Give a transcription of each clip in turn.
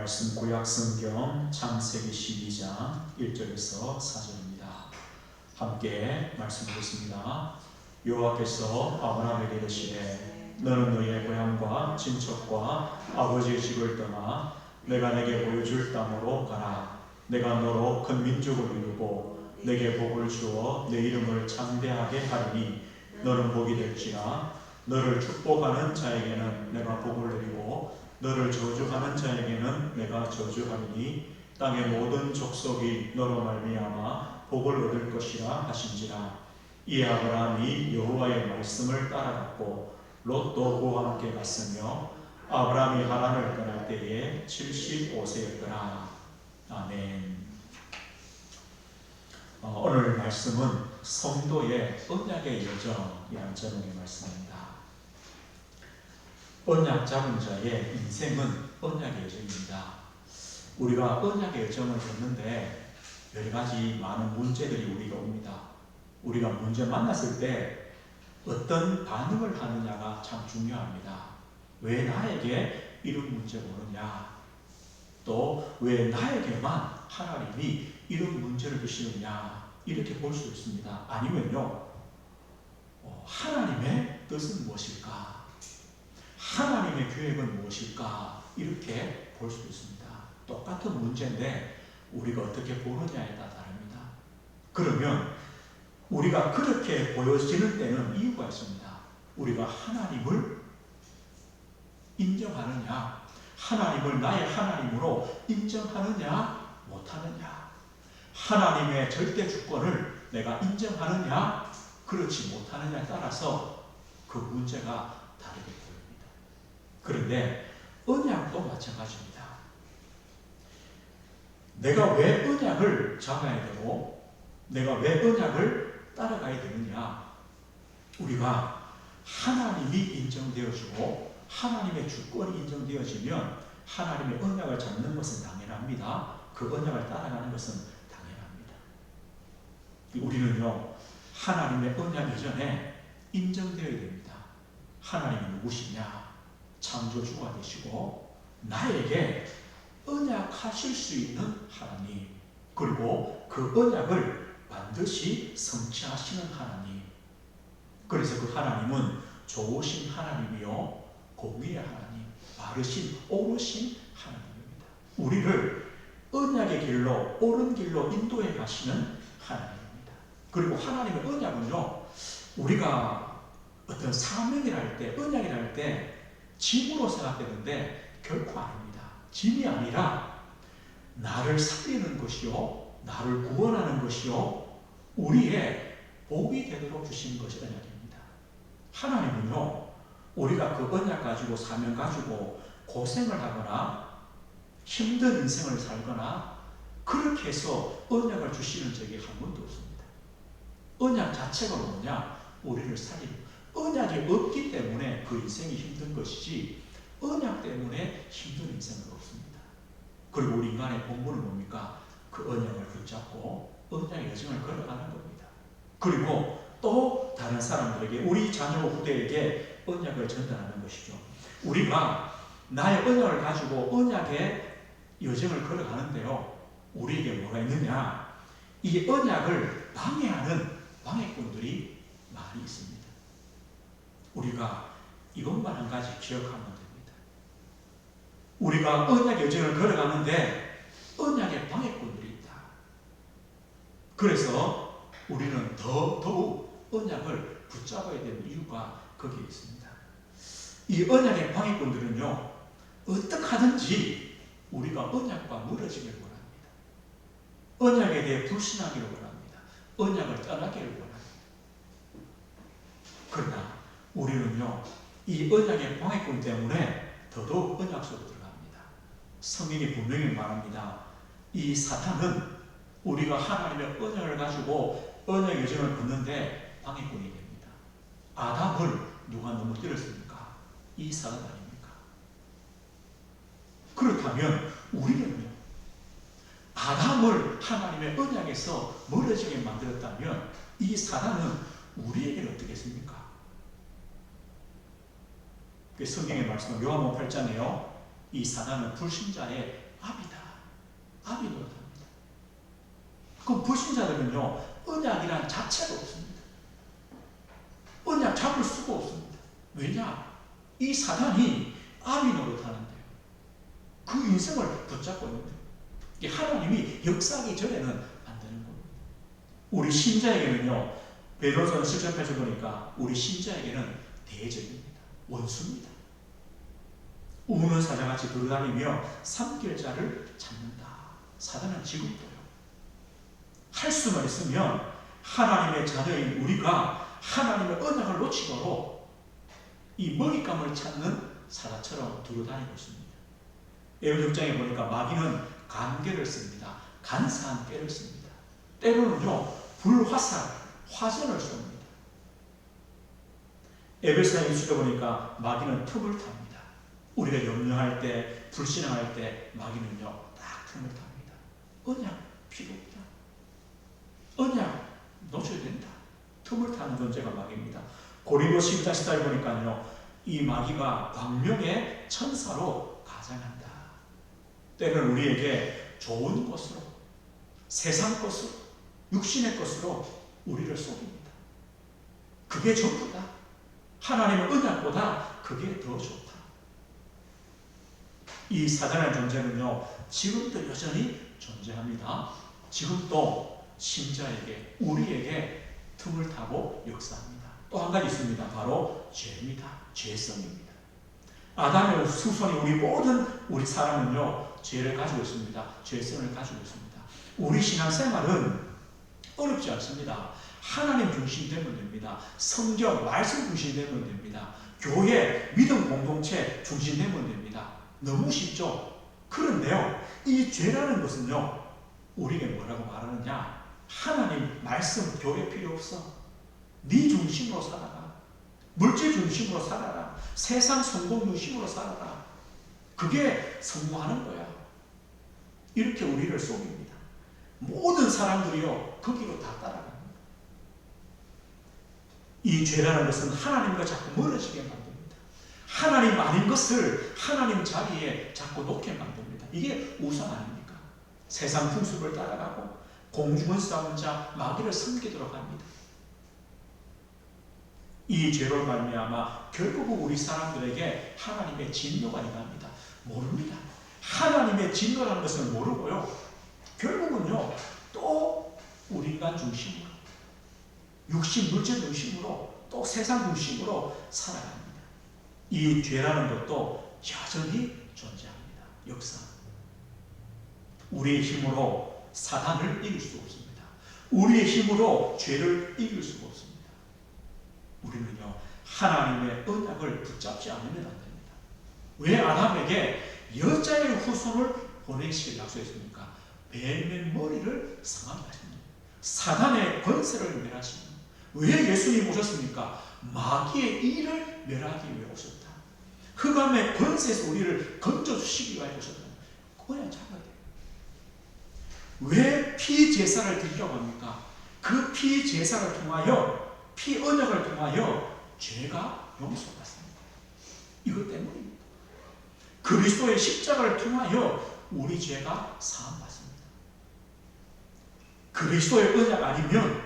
말씀 구약 성경 창세기 12장 1절에서 4절입니다. 함께 말씀드리겠습니다. 여호와께서 아브라함에게 이르시되 너는 너의 고향과 친척과 아버지의 집을 떠나 내가 내게 보여줄 땅으로 가라. 내가 너로 큰 민족을 이루고 내게 복을 주어 내 이름을 창대하게 하리니 너는 복이 될지라. 너를 축복하는 자에게는 내가 복을 내리고 너를 저주하는 자에게는 내가 저주하리니 땅의 모든 족속이 너로 말미암아 복을 얻을 것이라 하신지라. 이에 아브라함이 여호와의 말씀을 따라갔고 롯도 그와 함께 갔으며 아브라함이 하란을 떠날 때에 75세였더라. 아멘. 오늘 말씀은 성도의 언약의 여정이라는 제목의 말씀입니다. 언약 잡은 자의 인생은 언약의 여정입니다. 우리가 언약의 여정을 걷는데 여러 가지 많은 문제들이 우리가 옵니다. 우리가 문제 만났을 때 어떤 반응을 하느냐가 참 중요합니다. 왜 나에게 이런 문제가 오느냐? 또 왜 나에게만 하나님이 이런 문제를 주시느냐? 이렇게 볼 수 있습니다. 아니면요, 하나님의 뜻은 무엇일까? 하나님의 계획은 무엇일까? 이렇게 볼 수 있습니다. 똑같은 문제인데 우리가 어떻게 보느냐에 따라 다릅니다. 그러면 우리가 그렇게 보여지는 때는 이유가 있습니다. 우리가 하나님을 인정하느냐, 하나님을 나의 하나님으로 인정하느냐, 못하느냐, 하나님의 절대 주권을 내가 인정하느냐, 그렇지 못하느냐에 따라서 그 문제가 다르게 보입니다. 그런데 언약도 마찬가지입니다. 내가 왜 언약을 잡아야 되고 내가 왜 언약을 따라가야 되느냐? 우리가 하나님이 인정되어지고 하나님의 주권이 인정되어지면 하나님의 언약을 잡는 것은 당연합니다. 그 언약을 따라가는 것은 당연합니다. 우리는요, 하나님의 언약 이전에 인정되어야 됩니다. 하나님이 누구시냐? 창조주가 되시고 나에게 언약하실 수 있는 하나님, 그리고 그 언약을 반드시 성취하시는 하나님. 그래서 그 하나님은 좋으신 하나님이요 공의의 하나님, 바르신 옳으신 하나님입니다. 우리를 언약의 길로, 옳은 길로 인도해 가시는 하나님입니다. 그리고 하나님의 언약은요, 우리가 어떤 사명이라 할 때, 언약이라 할 때 짐으로 생각되는데 결코 아닙니다. 짐이 아니라 나를 살리는 것이요, 나를 구원하는 것이요, 우리의 복이 되도록 주신 것이 언약입니다. 하나님은요, 우리가 그 언약 가지고 사명 가지고 고생을 하거나 힘든 인생을 살거나 그렇게 해서 언약을 주시는 적이 한 번도 없습니다. 언약 자체가 뭐냐? 우리를 살리는, 언약이 없기 때문에 그 인생이 힘든 것이지 언약 때문에 힘든 인생은 없습니다. 그리고 우리 인간의 본분은 뭡니까? 그 언약을 붙잡고 언약의 여정을 걸어가는 겁니다. 그리고 또 다른 사람들에게, 우리 자녀 후대에게 언약을 전달하는 것이죠. 우리가 나의 언약을 가지고 언약의 여정을 걸어가는데요, 우리에게 뭐가 있느냐? 이 언약을 방해하는 방해꾼들이 많이 있습니다. 우리가 이것만 한 가지 기억하면 됩니다. 우리가 언약의 여정을 걸어가는데 언약의 방해꾼들이 있다. 그래서 우리는 더욱 언약을 붙잡아야 되는 이유가 거기에 있습니다. 이 언약의 방해꾼들은요, 어떻게 하든지 우리가 언약과 멀어지기를 원합니다. 언약에 대해 불신하기를 원합니다. 언약을 떠나기를 원합니다. 그러나 우리는요, 이 언약의 방해꾼 때문에 더더욱 언약 속으로 들어갑니다. 성경이 분명히 말합니다. 이 사탄은 우리가 하나님의 언약을 가지고 언약 여정을 걷는데 방해꾼이 됩니다. 아담을 누가 넘어뜨렸습니까? 이 사단 아닙니까? 그렇다면 우리는요, 아담을 하나님의 언약에서 멀어지게 만들었다면 이 사단은 우리에게는 어떻게 했습니까? 성경의 말씀은 요한복음 8장에요, 이 사단은 불신자의 압이다. 압이 노릇합니다. 그럼 불신자들은요, 언약이란 자체가 없습니다. 언약 잡을 수가 없습니다. 왜냐? 이 사단이 압이 노릇하는데요. 그 인생을 붙잡고 있는데 하나님이 역사하기 전에는 안 되는 겁니다. 우리 신자에게는요, 베드로전서 7절 보니까 우리 신자에게는 대적입니다. 원수입니다. 우는 사자같이 돌아다니며 삼킬 자를 찾는다. 사단은 지금도요. 할 수만 있으면 하나님의 자녀인 우리가 하나님의 언약을 놓치도록 이 먹잇감을 찾는 사자처럼 돌아다니고 있습니다. 에베소 6장에 보니까 마귀는 간계를 씁니다. 간사한 꾀를 씁니다. 때로는요, 불화살, 화전을 쏩니다. 에베소서 1주에 보니까 마귀는 틈을 탑니다. 우리가 염려할 때, 불신앙할 때 마귀는요, 딱 틈을 탑니다. 언약 필요 없다. 언약 놓쳐야 된다. 틈을 타는 존재가 마귀입니다. 고린도 12장 14절 보니까요, 이 마귀가 광명의 천사로 가장한다. 때는 우리에게 좋은 것으로, 세상 것으로, 육신의 것으로 우리를 속입니다. 그게 전부다. 하나님의 언약보다 그게 더 좋다. 이 사단의 존재는요, 지금도 여전히 존재합니다. 지금도 신자에게, 우리에게 틈을 타고 역사합니다. 또 한 가지 있습니다. 바로 죄입니다. 죄성입니다. 아담의 후손이 우리 사람은요, 죄를 가지고 있습니다. 죄성을 가지고 있습니다. 우리 신앙생활은 어렵지 않습니다. 하나님 중심되면 됩니다. 성경, 말씀 중심되면 됩니다. 교회, 믿음 공동체 중심되면 됩니다. 너무 쉽죠? 그런데요, 이 죄라는 것은요, 우리에게 뭐라고 말하느냐? 하나님, 말씀, 교회 필요 없어. 네 중심으로 살아라. 물질 중심으로 살아라. 세상 성공 중심으로 살아라. 그게 성공하는 거야. 이렇게 우리를 속입니다. 모든 사람들이요, 거기로 다 따라갑니다. 이 죄라는 것은 하나님과 자꾸 멀어지게 만듭니다. 하나님 아닌 것을 하나님 자리에 자꾸 놓게 만듭니다. 이게 우상 아닙니까? 세상 풍습을 따라가고 공중을 쌓은 자 마귀를 섬기도록 합니다. 이 죄로 말미암아 결국은 우리 사람들에게 하나님의 진노가 임합니다. 모릅니다. 하나님의 진노라는 것을 모르고요, 결국은요, 또 우리 인간 중심으로, 육신, 물질 중심으로, 또 세상 중심으로 살아갑니다. 이 죄라는 것도 여전히 존재합니다. 역사. 우리의 힘으로 사단을 이길 수 없습니다. 우리의 힘으로 죄를 이길 수가 없습니다. 우리는요, 하나님의 언약을 붙잡지 않으면 안 됩니다. 왜 아담에게 여자의 후손을 보내시길 약속했습니까? 뱀의 머리를 상하게 하십니다. 사단의 권세를 멸하십니다. 왜 예수님 오셨습니까? 마귀의 일을 멸하기 위해 오셨다. 흑암의 권세에서 우리를 건져주시기 위해 오셨다. 그거야 잡아야 돼요. 왜 피제사를 드리려고 합니까? 그 피제사를 통하여, 피 언약을 통하여 죄가 용서받습니다. 이것 때문입니다. 그리스도의 십자가를 통하여 우리 죄가 사함받습니다. 그리스도의 언약 아니면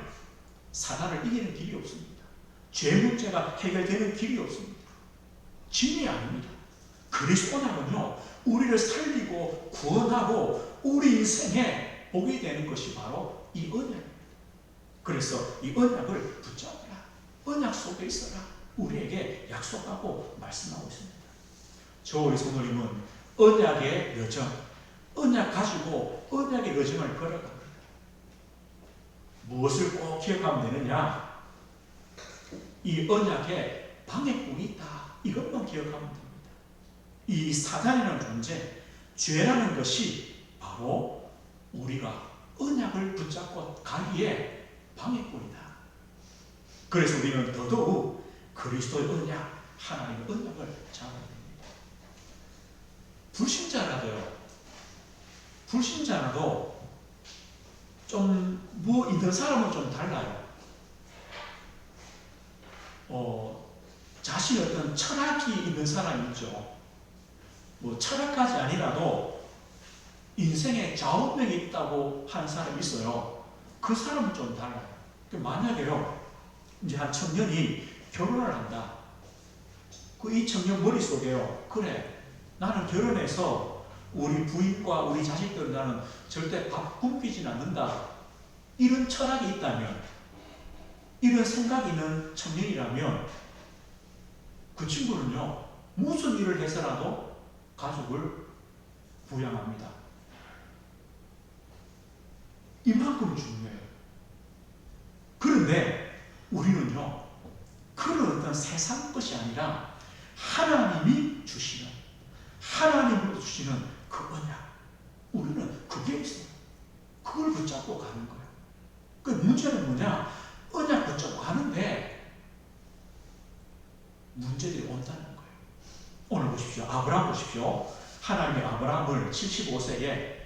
사단을 이기는 길이 없습니다. 죄 문제가 해결되는 길이 없습니다. 진리 아닙니다. 그리스도 언약은요, 우리를 살리고 구원하고 우리 인생에 복이 되는 것이 바로 이 언약입니다. 그래서 이 언약을 붙잡아라. 언약 속에 있어라. 우리에게 약속하고 말씀하고 있습니다. 저 우리 성도님은 언약의 여정, 언약 가지고 언약의 여정을 걸어갑니다. 무엇을 꼭 기억하면 되느냐? 이 언약에 방해꾼이 있다. 이것만 기억하면 됩니다. 이 사단이라는 존재, 죄라는 것이 바로 우리가 언약을 붙잡고 가기에 방해꾼이다. 그래서 우리는 더더욱 그리스도의 언약, 하나님의 언약을 잡아야 됩니다. 불신자라도 좀 뭐 있는 사람은 좀 달라요. 자신의 어떤 철학이 있는 사람이 있죠. 뭐 철학까지 아니라도 인생에 좌우명이 있다고 하는 사람이 있어요. 그 사람은 좀 달라요. 만약에요, 이제 한 청년이 결혼을 한다. 이 청년 머릿속에요, 그래, 나는 결혼해서 우리 부인과 우리 자식들은 나는 절대 밥 굶기진 않는다. 이런 철학이 있다면, 이런 생각이 있는 청년이라면 그 친구는요, 무슨 일을 해서라도 가족을 부양합니다. 이만큼 중요해요. 그런데 우리는요, 그런 어떤 세상 것이 아니라 하나님이 주시는, 하나님으로 주시는 그 언약, 우리는 그게 있어요. 그걸 붙잡고 가는 거예요. 그 문제는 뭐냐? 언약 붙잡고 가는데 문제들이 온다는 거예요. 오늘 보십시오. 아브라함 보십시오. 하나님이 아브라함을 75세에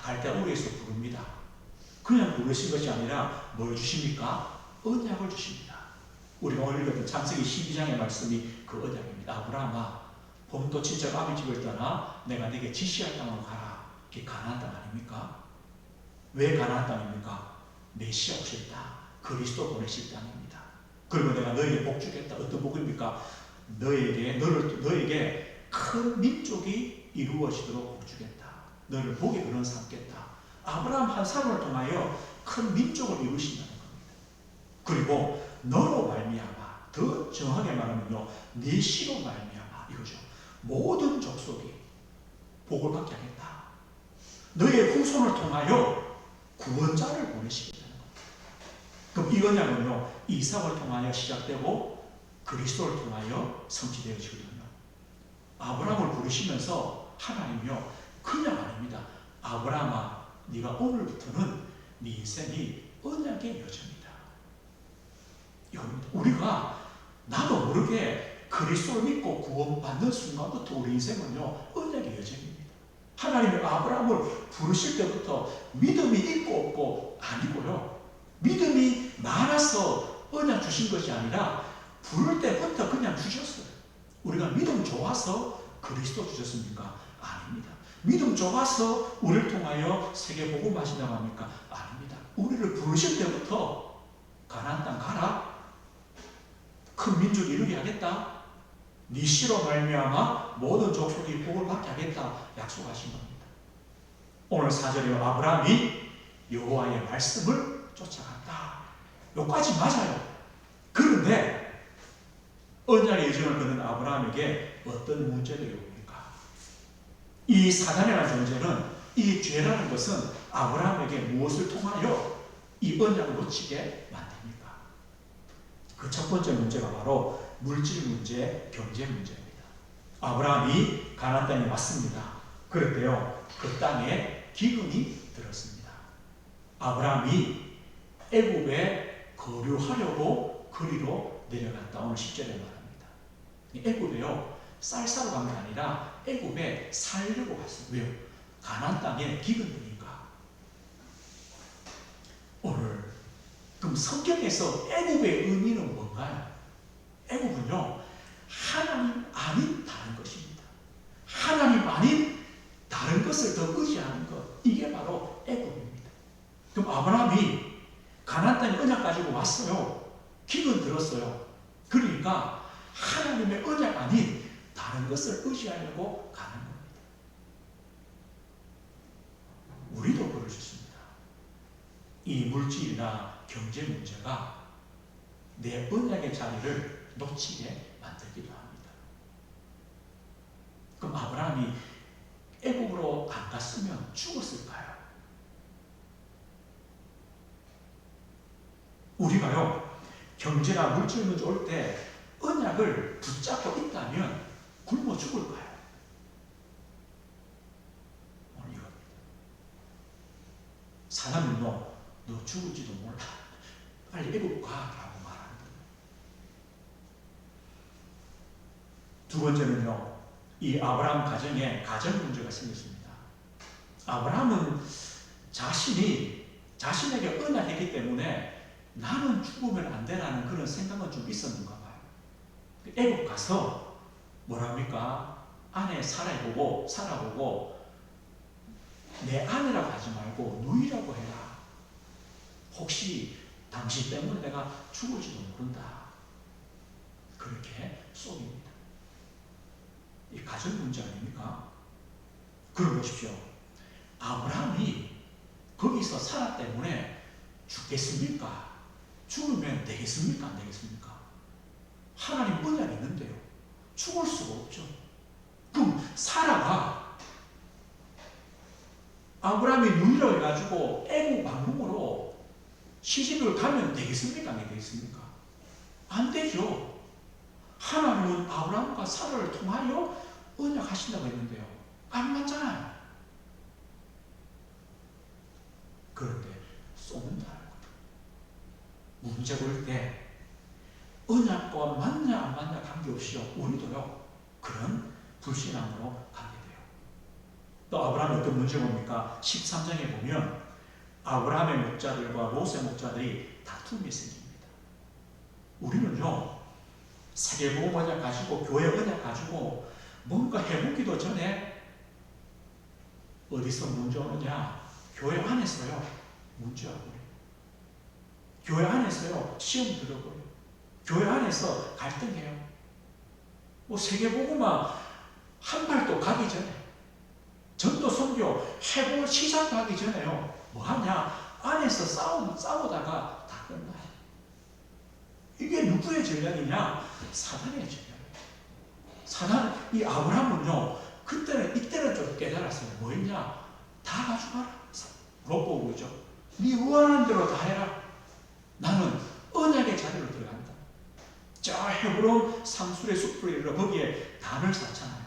갈대 우리에서 부릅니다. 그냥 부르신 것이 아니라 뭘 주십니까? 언약을 주십니다. 우리가 오늘 읽었던 창세기 12장의 말씀이 그 언약입니다. 아브라함아, 본토 친척 아비 집을 떠나 내가 네게 지시할 땅으로 가라. 그게 가나안 땅 아닙니까? 왜 가나안 땅입니까? 메시아 오실 땅, 그리스도 보내실 땅입니다. 그리고 내가 너에게 복 주겠다. 어떤 복입니까? 너에게 큰 민족이 이루어지도록 복 주겠다. 너를 복의 근원 삼겠다. 아브라함 한 사람을 통하여 큰 민족을 이루신다는 겁니다. 그리고 너로 말미암아, 더 정확하게 말하면요, 네 씨로 말미암아 이거죠. 모든 족속이 복을 받게 하겠다. 너의 후손을 통하여 구원자를 보내시겠다는 겁니다. 그럼 이 언약은요, 이삭을 통하여 시작되고 그리스도를 통하여 성취되어지거든요. 아브라함을 부르시면서 하나님이요, 그냥 아닙니다. 아브라함아, 네가 오늘부터는 네 인생이 언약의 여정이다. 우리가 나도 모르게 그리스도를 믿고 구원받는 순간부터 우리 인생은요, 언약의 여정입니다. 하나님이 아브라함을 부르실 때부터 믿음이 있고 없고 아니고요, 믿음이 많아서 언약 주신 것이 아니라 부를 때부터 그냥 주셨어요. 우리가 믿음 좋아서 그리스도 주셨습니까? 아닙니다. 믿음 좋아서 우리를 통하여 세계 복음 하신다고 합니까? 아닙니다. 우리를 부르실 때부터 가나안 땅 가라. 큰 민족 이루게 하겠다. 네 씨로 말미암아 모든 족속이 복을 받게 하겠다 약속하신 겁니다. 오늘 4절에 아브라함이 여호와의 말씀을 쫓아갔다. 여기까지 맞아요. 그런데 언약의 여정을 걷는 아브라함에게 어떤 문제들이 옵니까? 이 사단이라는 존재는, 이 죄라는 것은 아브라함에게 무엇을 통하여 이 언약을 놓치게 만듭니까? 그 첫 번째 문제가 바로 물질 문제, 경제 문제입니다. 아브라함이 가나안 땅에 왔습니다. 그런데요, 그 땅에 기근이 들었습니다. 아브라함이 애굽에 거류하려고 거리로 내려갔다. 오늘 10절에 말합니다. 애굽에요, 쌀 사러 간 게 아니라 애굽에 살려고 갔어요. 왜요? 가나안 땅에 기근이니까. 오늘 그럼 성경에서 애굽의 의미는 뭔가요? 애굽은요, 하나님 아닌 다른 것입니다. 하나님 아닌 다른 것을 더 의지하는 것, 이게 바로 애굽입니다. 그럼 아브라함이 가나안 땅에 언약 가지고 왔어요. 기근 들었어요. 그러니까 하나님의 언약 아닌 다른 것을 의지하려고 가는 겁니다. 우리도 그럴 수 있습니다. 이 물질이나 경제 문제가 내 언약의 자리를 놓치게 만들기도 합니다. 그럼 아브라함이 애굽으로 안 갔으면 죽었을까요? 우리가요, 경제나 물질 문제 올 때 언약을 붙잡고 있다면 굶어 죽을까요? 오늘 이겁니다. 사람은요, 너 죽을지도 몰라. 빨리 애굽 가라고 말하는 거예요. 두 번째는요, 이 아브라함 가정에 가정 문제가 생겼습니다. 아브라함은 자신에게 언약했기 때문에 나는 죽으면 안 되라는 그런 생각은 좀 있었는가 봐요. 애굽 가서 뭐랍니까? 아내 살아보고 내 아내라고 하지 말고 누이라고 해라. 혹시 당신 때문에 내가 죽을지도 모른다. 그렇게 속입니다. 이 가정 문제 아닙니까? 그럼 보십시오. 아브라함이 거기서 사라 때문에 죽겠습니까? 죽으면 되겠습니까? 안 되겠습니까? 하나님 언약이 있는데요. 죽을 수가 없죠. 그럼 사라가 아브라함이 누이라고 해가지고 애국 방문으로 시집을 가면 되겠습니까? 안 되겠습니까? 안 되죠. 하나님은 아브라함과 사라를 통하여 언약하신다고 했는데요. 안 맞잖아요. 그런데 쏘는다는 거예요. 문제가 올 때 언약과 맞냐 안 맞냐 관계없이 우리도요 그런 불신앙으로 가게 돼요. 또 아브라함이 어떤 문제가 옵니까? 13장에 보면 아브라함의 목자들과 롯의 목자들이 다툼이 생깁니다. 우리는요 세계복음 언약 가지고 교회 언약 가지고 뭔가 해보기도 전에 어디서 문제 오느냐? 교회 안에서요 문제가 오고요. 교회 안에서요 시험 들어버려요. 교회 안에서 갈등해요. 뭐 세계복음화 한 발도 가기 전에 전도 선교 해볼 시작도 하기 전에요 뭐하냐? 안에서 싸우다가 다 끝나요. 이게 누구의 전략이냐? 사단의 전략이에요. 사단, 이 아브라함은요 이때는 좀 깨달았어요. 뭐했냐? 다 가져가라. 롯 보고 그러죠. 네 원하는 대로 다 해라. 나는 언약의 자리로 들어간다. 저 헤브론 상술의 숲을 이르러 거기에 단을 쌓잖아요.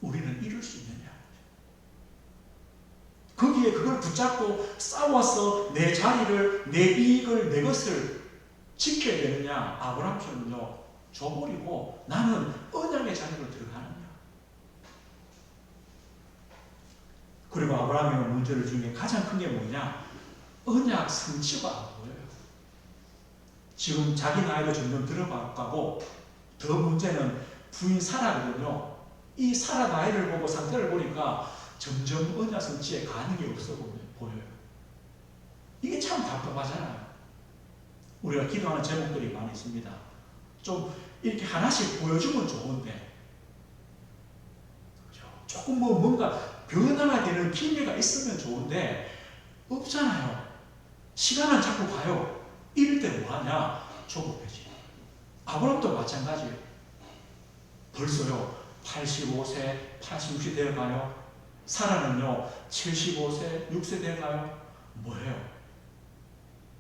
우리는 이룰 수 있느냐? 거기에 그걸 붙잡고 싸워서 내 자리를, 내 이익을, 내 것을 지켜야 되느냐? 아브라함처럼요 줘버리고 나는 언약의 자리로 들어가느냐? 그리고 아브라함의 문제를 중에 가장 큰 게 뭐냐? 언약 성취가 안 보여요. 지금 자기 나이도 점점 들어가고 더 문제는 부인 사라거든요. 이 사라 나이를 보고 상태를 보니까 점점 언약 성취에 가능이 없어 보여요. 이게 참 답답하잖아요. 우리가 기도하는 제목들이 많이 있습니다. 좀 이렇게 하나씩 보여주면 좋은데 조금 뭔가 변화가 되는 기회가 있으면 좋은데 없잖아요. 시간은 자꾸 가요. 이럴 때 뭐하냐? 조급해지. 아브라함도 마찬가지예요. 벌써요 85세, 86세 되어가요. 사라는요 75세, 6세 되어가요. 뭐예요?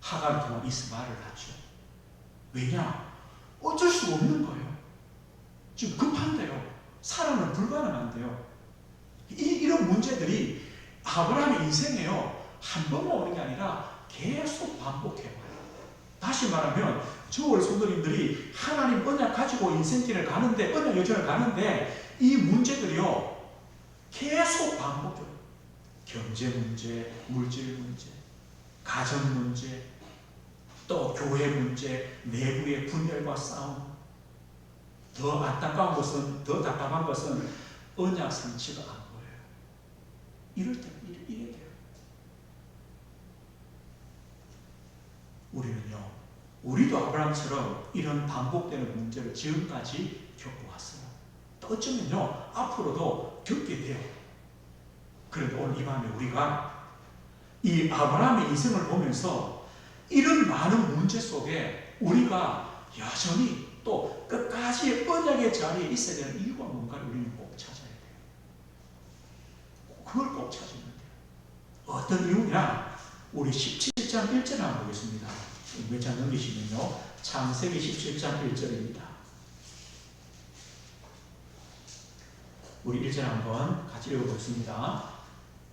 하가를 통한 이스마엘을 낳죠. 왜냐? 어쩔 수 없는 거예요. 지금 급한데요. 사라는 불가능한데요. 이런 문제들이 아브라함의 인생에요 한 번만 오는 게 아니라 계속 반복해봐요. 다시 말하면 저월 성도님들이 하나님 언약 가지고 인생길을 가는데 언약 여정을 가는데 이 문제들이요 계속 반복돼요. 경제 문제, 물질 문제, 가정 문제, 또 교회 문제, 내부의 분열과 싸움. 더 안타까운 것은, 더 답답한 것은 언약 성취가 안 보여요. 이럴 때 이래야 돼요. 우리는요, 우리도 아브라함처럼 이런 반복되는 문제를 지금까지 겪어왔어요. 또 어쩌면요, 앞으로도 겪게 돼요. 그런데 오늘 이 밤에 우리가 이 아브라함의 인생을 보면서 이런 많은 문제 속에 우리가 여전히 또 끝까지 언약의 자리에 있어야 되는 이유가 뭔가를 우리는 꼭 찾아야 돼요. 그걸 꼭 찾으면 돼요. 어떤 이유냐? 우리 17장 1절 한번 보겠습니다. 몇 장 넘기시면요. 창세기 17장 1절입니다. 우리 1절 한번 같이 읽어보겠습니다.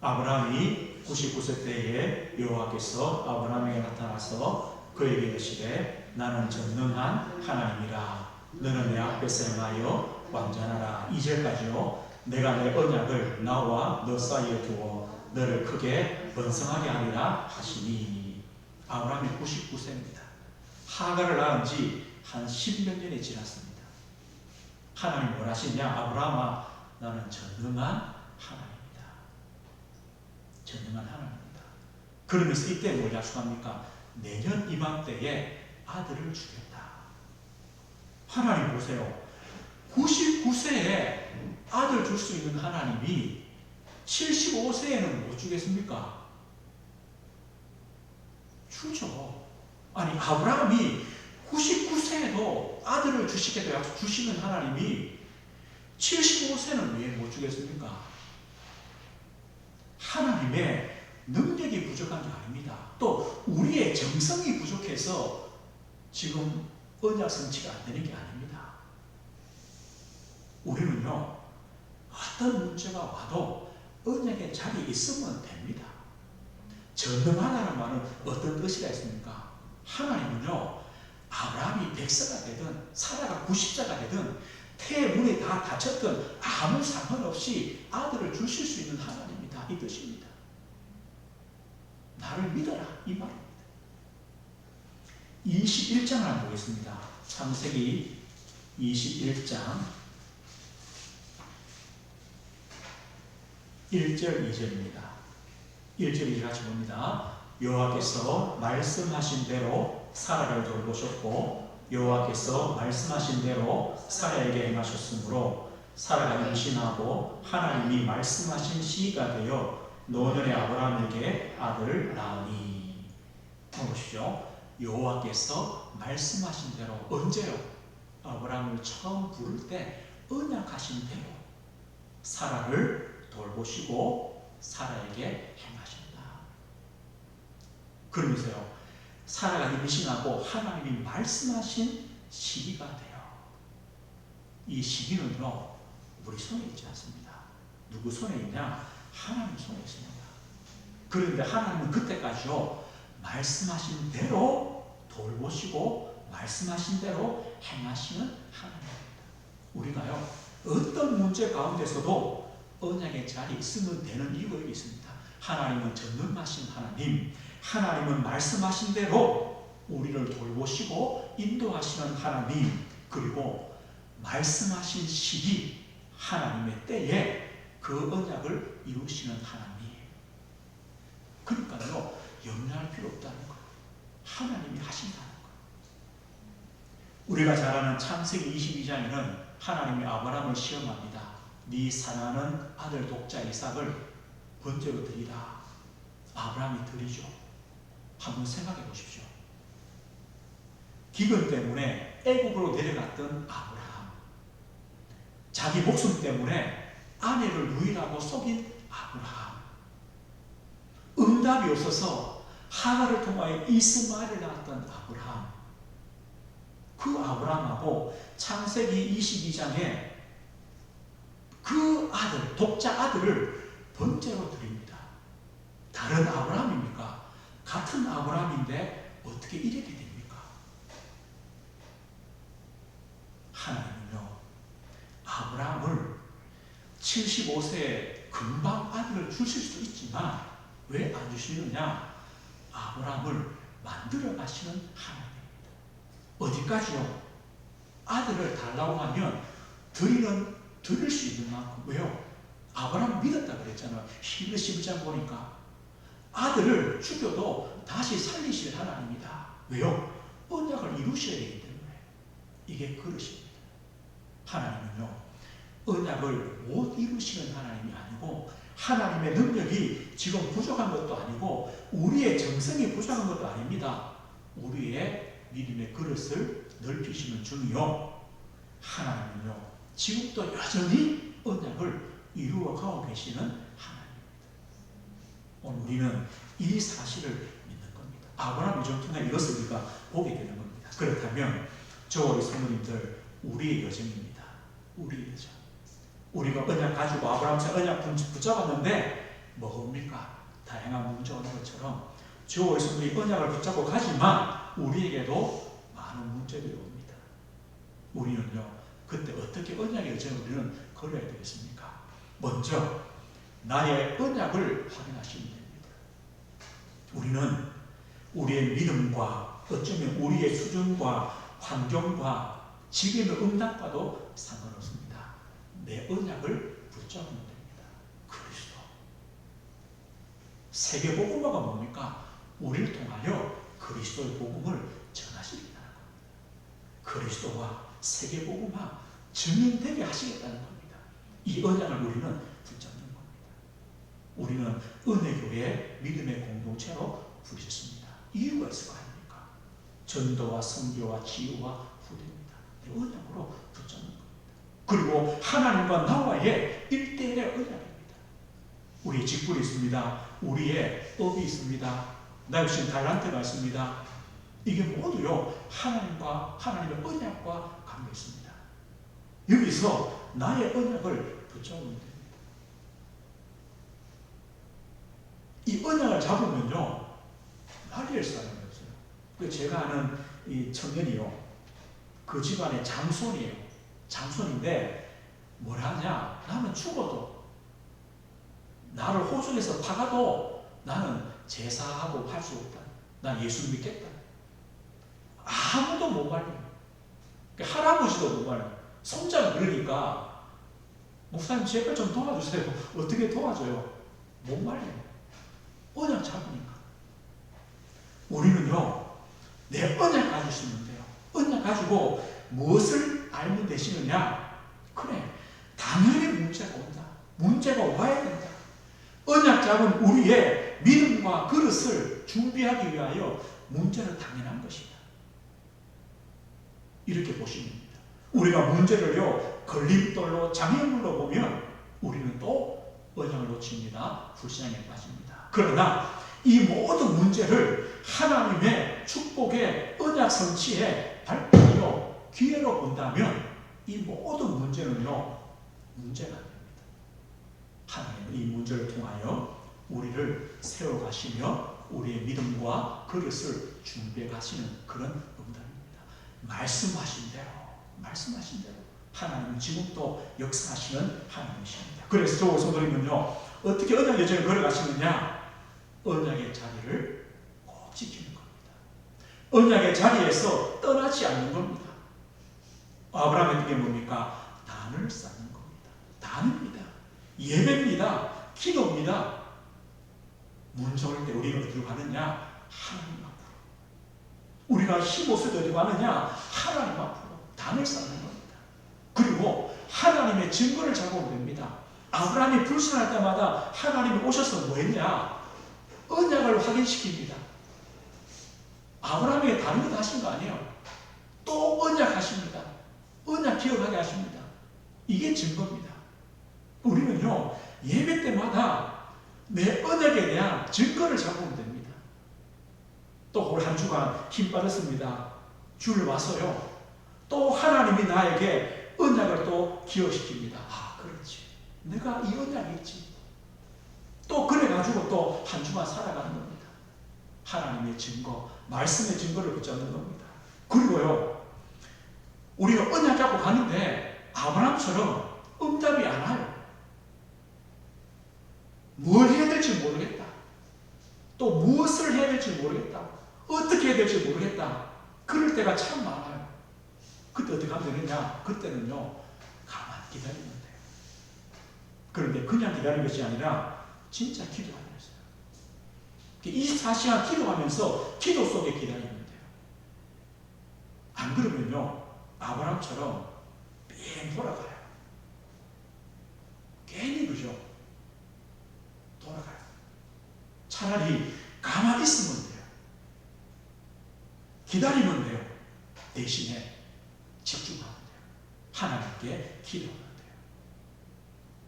아브라함이 99세 때에 여호와께서 아브라함에게 나타나서 그에게 이르시되 나는 전능한 하나님이라. 너는 내 앞에서 행하여 완전하라. 2절까지요. 내가 내 언약을 나와 너 사이에 두어 너를 크게 번성하게 하리라 하시니. 아브라함이 99세입니다. 하가를 낳은 지 한 10몇 년이 지났습니다. 하나님 뭘 하시냐? 아브라함아, 나는 전능한 하나님이다. 전능한 하나님입니다. 그러면서 이때 뭘 약속합니까? 내년 이맘때에 아들을 주겠다. 하나님 보세요. 99세에 아들 줄 수 있는 하나님이 75세에는 못 주겠습니까? 주죠. 아니 아브라함이 99세에도 아들을 주시겠다 약속 주시는 하나님이 75세는 왜 못 주겠습니까? 하나님의 능력이 부족한 게 아닙니다. 또 우리의 정성이 부족해서 지금 언약 성취가 안 되는 게 아닙니다. 우리는요, 어떤 문제가 와도 언약의 자리에 있으면 됩니다. 전능하다는 말은 어떤 뜻이가 있습니까? 하나님은요, 아브라함이 100세가 되든 사라가 90세가 되든 태문이 다 닫혔든 아무 상관없이 아들을 주실 수 있는 하나님이다. 이 뜻입니다. 나를 믿어라. 이 말입니다. 21장을 한번 보겠습니다. 창세기 21장 1절 2절입니다. 1절 2절 같이 봅니다. 여호와께서 말씀하신 대로 사라를 돌보셨고 여호와께서 말씀하신 대로 사라에게 행하셨으므로 사라가 임신하고 하나님이 말씀하신 시기가 되어 노년의 아브라함에게 아들을 낳으니. 보십시오. 여호와께서 말씀하신 대로 언제요? 아브라함을 처음 부를 때 언약하신 대로 사라를 돌보시고 사라에게 행하셨다. 그러면서요, 사라가 임신하고 하나님이 말씀하신 시기가 돼요. 이 시기는요, 우리 손에 있지 않습니다. 누구 손에 있냐? 하나님 손에 있습니다. 그런데 하나님은 그때까지요, 말씀하신 대로 돌보시고 말씀하신 대로 행하시는 하나님입니다. 우리가요, 어떤 문제 가운데서도 언약의 자리에 있으면 되는 이유가 있습니다. 하나님은 전능하신 하나님, 하나님은 말씀하신 대로 우리를 돌보시고 인도하시는 하나님, 그리고 말씀하신 시기, 하나님의 때에 그 언약을 이루시는 하나님. 그러니까요, 염려할 필요 없다는 거예요. 하나님이 하신다는 거예요. 우리가 잘 아는 창세기 22장에는 하나님이 아브라함을 시험합니다. 네 사랑하는 아들 독자 이삭을 번제로 드리라. 아브라함이 드리죠. 한번 생각해 보십시오. 기근 때문에 애국으로 내려갔던 아브라함, 자기 목숨 때문에 아내를 누이라고 속인 아브라함, 응답이 없어서 하가를 통하여 이스마엘을 낳았던 아브라함, 그 아브라함하고 창세기 22장에 그 아들, 독자 아들을 번제로 드립니다. 다른 아브라함입니까? 같은 아브라함인데 어떻게 이렇게 됩니까? 하나님은요, 아브라함을 75세에 금방 아들을 주실 수도 있지만 왜 안 주시느냐? 아브라함을 만들어 가시는 하나님입니다. 어디까지요? 아들을 달라고 하면 드릴 수 있는 만큼. 왜요? 아브라함 믿었다 그랬잖아요. 히브리 11장 보니까 아들을 죽여도 다시 살리실 하나님이다. 왜요? 언약을 이루셔야 되기 때문에. 이게 그릇입니다. 하나님은요, 언약을 못 이루시는 하나님이 아니고 하나님의 능력이 지금 부족한 것도 아니고 우리의 정성이 부족한 것도 아닙니다. 우리의 믿음의 그릇을 넓히시는 중이요, 하나님은요, 지금도 여전히 언약을 이루어가고 계시는 하나님입니다. 오늘 우리는 이 사실을 믿는 겁니다. 아브라함 유전통에 이것을 우리가 보게 되는 겁니다. 그렇다면 저와 성도님들, 우리의 여정입니다. 우리의 여정. 우리가 언약 가지고 아브라함처럼 언약 붙잡았는데 뭡니까? 다양한 문제 오는 것처럼 저와 성도님이 언약을 붙잡고 가지만 우리에게도 많은 문제들이 옵니다. 우리는요, 그때 어떻게 언약의 여정을 우리는 걸어야 되겠습니까? 먼저 나의 언약을 확인하시면 됩니다. 우리는 우리의 믿음과 어쩌면 우리의 수준과 환경과 지금의 응답과도 상관없습니다. 내 언약을 붙잡으면 됩니다. 그리스도. 세계복음화가 뭡니까? 우리를 통하여 그리스도의 복음을 전하시겠다는 겁니다. 그리스도와 세계복음화 증인되게 하시겠다는 겁니다. 이 언약을 우리는 붙잡는 겁니다. 우리는 은혜교회 믿음의 공동체로 부르셨습니다. 이유가 있을 거 아닙니까? 전도와 선교와 치유와 후대입니다. 언약으로 붙잡는 겁니다. 그리고 하나님과 나와의 1대1의 언약입니다. 우리의 직분이 있습니다. 우리의 업이 있습니다. 나 역시 달란트가 있습니다. 이게 모두요 하나님과 하나님의 언약과 관계 있습니다. 여기서 나의 언약을 붙잡으면 됩니다. 이 언약을 잡으면요 말릴 사람이 없어요. 제가 아는 이 청년이요 그 집안의 장손이에요. 장손인데 뭘 하냐? 나는 죽어도 나를 호적에서 파가도 나는 제사하고 할 수 없다. 난 예수 믿겠다. 아무도 못 말려요. 할아버지도 못 말려요. 손자가 그러니까 목사님 제발 좀 도와주세요. 어떻게 도와줘요? 못 말려요. 언약 잡으니까. 우리는요 내 언약 가지고 있으면 돼요. 언약 가지고 무엇을 알면 되시느냐? 그래 당연히 문제가 온다. 문제가 와야 된다. 언약 잡은 우리의 믿음과 그릇을 준비하기 위하여 문제는 당연한 것이다. 이렇게 보시면 됩니다. 우리가 문제를요 걸림돌로 장애물로 보면 우리는 또 언약을 놓칩니다. 불신앙에 빠집니다. 그러나 이 모든 문제를 하나님의 축복의 언약 성취의 발판이요 기회로 본다면 이 모든 문제는요 문제가 됩니다. 하나님은 이 문제를 통하여 우리를 세워가시며 우리의 믿음과 그릇을 준비해 가시는 그런 응답입니다. 말씀하신 대로 하나님은 지금도 역사하시는 하나님이십니다. 그래서 저 성도님은요 어떻게 언약 여정을 걸어가시느냐? 언약의 자리를 꼭 지키는 겁니다. 언약의 자리에서 떠나지 않는 겁니다. 아브라함의 뜻이 뭡니까? 단을 쌓는 겁니다. 단입니다. 예배입니다. 기도입니다. 문정할 때 우리는 어디로 가느냐? 하나님 앞으로. 우리가 힘없을 때 어디로 가느냐? 하나님 앞으로. 단을 쌓는 겁니다. 그리고 하나님의 증거를 잡아오면 됩니다. 아브라함이 불신할 때마다 하나님이 오셔서 뭐 했냐? 언약을 확인시킵니다. 아브라함에게 다른 것 하신 거 아니에요. 또 언약 하십니다. 언약 기억하게 하십니다. 이게 증거입니다. 우리는요 예배 때마다 내 언약에 대한 증거를 잡으면 됩니다. 또 올 한 주간 힘 빠졌습니다. 주를 와서요 또 하나님이 나에게 언약을 또 기억시킵니다. 아 그렇지 내가 이 언약이 있지. 또 그래가지고 또 한 주간 살아가는 겁니다. 하나님의 증거 말씀의 증거를 붙잡는 겁니다. 그리고요 우리가 언약 잡고 가는데 아브라함처럼 응답이 안 와요. 뭘 해야 될지 모르겠다. 또 무엇을 해야 될지 모르겠다. 어떻게 해야 될지 모르겠다. 그럴 때가 참 많아요. 그때 어떻게 하면 되느냐? 그때는요 가만히 기다리면 돼요. 그런데 그냥 기다리는 것이 아니라 진짜 기도하는 거예요. 24시간 기도하면서 기도 속에 기다리면 돼요. 안 그러면요 아브라함처럼 뺑 돌아가요. 괜히 그죠? 돌아가요. 차라리 가만히 있으면 돼요. 기다리면 돼요. 대신에 집중하면 돼요. 하나님께 기도하면 돼요.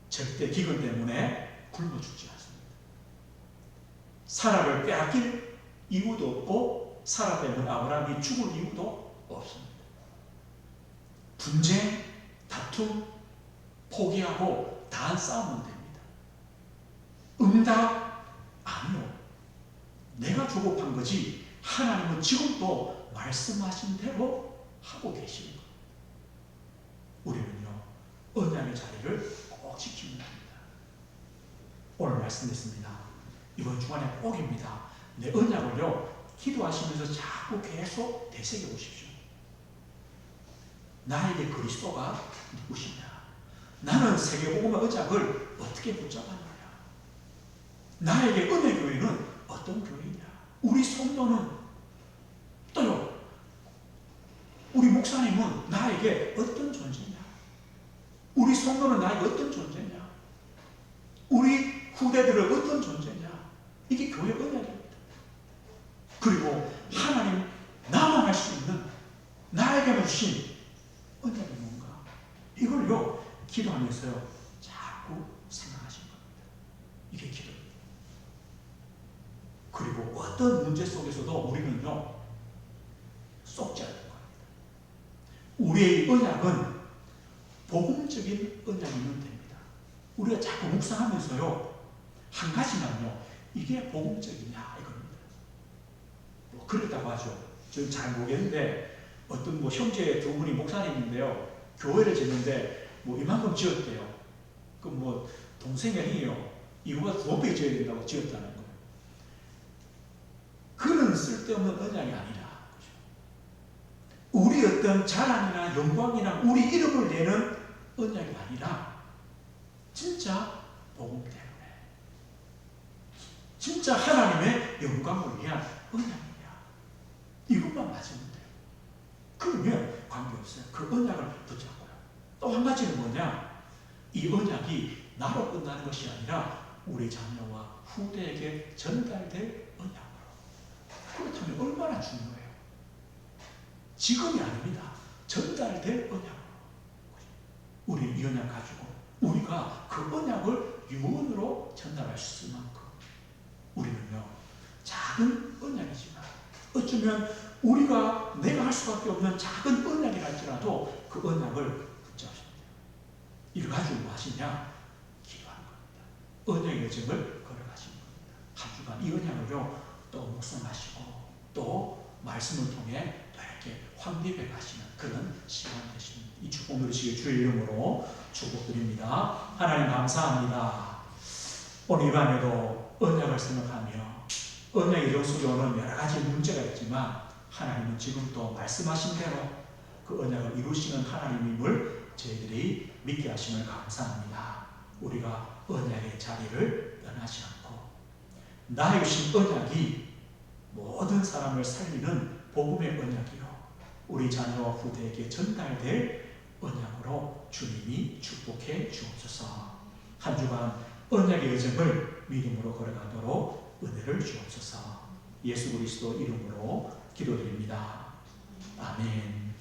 절대 기근 때문에 굶어 죽지 않습니다. 사라를 빼앗길 이유도 없고 사라 때문에 아브라함이 죽을 이유도 없습니다. 분쟁, 다툼, 포기하고 다 싸우면 됩니다. 응답? 아니요. 내가 조급한 거지 하나님은 지금도 말씀하신 대로 하고 계시는 거예요. 우리는요 언약의 자리를 꼭 지키면 됩니다. 오늘 말씀드렸습니다. 이번 주간의 꼭입니다. 내 언약을요 기도하시면서 자꾸 계속 되새겨 보십시오. 나에게 그리스도가 누구시냐? 나는 세계복음의 언약을 어떻게 붙잡았느냐? 나에게 은혜 교회는 어떤 교회냐? 우리 성도는 또요, 우리 목사님은 나에게 어떤 존재냐? 우리 성도는 나에게 어떤 존재냐? 우리 후대들은 어떤 존재냐? 이게 교회 언약입니다. 그리고 하나님 나만 할 수 있는 나에게 주신 언약이 뭔가? 이걸요 기도하면서요 자꾸 생각하시는 겁니다. 이게 기도입니다. 그리고 어떤 문제 속에서도 우리는요 쏙지 않는 겁니다. 우리의 언약은 복음적인 언약이면 됩니다. 우리가 자꾸 묵상하면서요 한 가지만요 이게 복음적이냐 이겁니다. 뭐 그렇다고 하죠. 저는 잘 모르겠는데 어떤 뭐 형제 두 분이 목사님인데요 교회를 짓는데 뭐 이만큼 지었대요. 그 뭐 동생의 형이요 이거가 2배 지어야 된다고 지었다는 거예요. 그런 쓸데없는 언약이 아니라 우리 어떤 자랑이나 영광이나 우리 이름을 내는 언약이 아니라 진짜 복음 때문에 진짜 하나님의 영광을 위한 언약이냐 이것만 맞으면 돼요. 그러면 관계없어요. 그 언약을 붙잡고요. 또 한 가지는 뭐냐, 이 언약이 나로 끝나는 것이 아니라 우리 자녀와 후대에게 전달될 언약으로. 그렇다면 얼마나 중요해요. 지금이 아닙니다. 전달될 언약으로. 우리는 이 언약 가지고 우리가 그 언약을 유언으로 전달할 수 있을 만큼 우리는요 작은 언약이지만 어쩌면 우리가 내가 할 수밖에 없는 작은 언약이랄지라도 그 언약을 붙잡습니다. 이를 가지고 뭐 하시냐? 기도하는 겁니다. 언약의 여정을 걸어가시는 겁니다. 한 주간 이 언약을요 또 묵상하시고 또 말씀을 통해 또 이렇게 확립해 가시는 그런 시간 되십니다. 이 축복 누리시길 주의 이름으로 축복드립니다. 하나님 감사합니다. 오늘 이 밤에도 언약을 생각하며 언약의 여정 속에 오는 여러 가지 문제가 있지만 하나님은 지금 또 말씀하신 대로 그 언약을 이루시는 하나님임을 저희들이 믿게 하심을 감사합니다. 우리가 언약의 자리를 떠나지 않고 나의 주신 언약이 모든 사람을 살리는 복음의 언약이요 우리 자녀와 후대에게 전달될 언약으로 주님이 축복해 주옵소서. 한 주간 언약의 여정을 믿음으로 걸어가도록 은혜를 주옵소서. 예수 그리스도 이름으로 기도드립니다. 아멘.